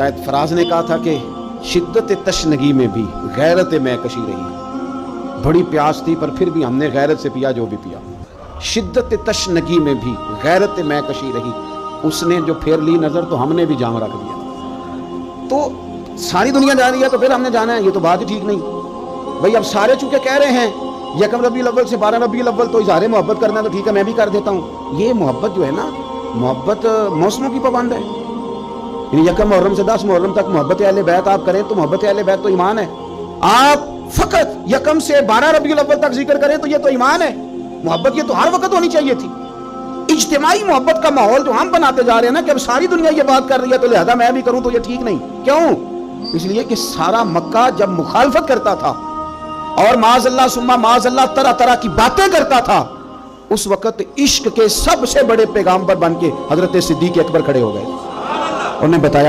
शायद फराज ने कहा था कि शिद्दत तशनगी में भी गैरत मैं कशी रही। बड़ी प्यास थी पर फिर भी हमने गैरत से पिया जो भी पिया। शिद्दत तशनगी में भी गैरत मैं कशी रही। उसने जो फेर ली नजर तो हमने भी जाम रख दिया। तो सारी दुनिया जा रही है तो फिर हमने जाना है, ये तो बात ही ठीक नहीं भाई। अब सारे चूंकि कह रहे हैं यकम रबीउल अव्वल से 12 रबीउल अव्वल तो इज़हार मोहब्बत करना है, तो ठीक है मैं भी कर देता हूँ। ये मोहब्बत जो है ना, मोहब्बत मौसमों की पाबंद है। यकम मुहर्रम से 10 मुहर्रम तक मोहब्बत अहले बैत आप करें तो मोहब्बत अहले बैत तो ईमान है। आप फकत यकम से 12 रबीउल अव्वल तक जिक्र करें तो ये तो ईमान है। मोहब्बत ये तो हर वक्त होनी चाहिए थी। इज्तिमाई मोहब्बत का माहौल जो हम बनाते जा रहे हैं ना कि अब सारी दुनिया ये बात कर रही है तो लिहाजा मैं भी करूं, तो ये ठीक नहीं। क्यों? इसलिए कि सारा मक्का जब मुखालफत करता था और माज़अल्लाह सुम्मा माज़अल्लाह तरह तरह की बातें करता था, उस वक्त इश्क के सबसे बड़े पैगाम्बर बन के हजरत सिद्दीक अकबर खड़े हो गए। उन्हें बताया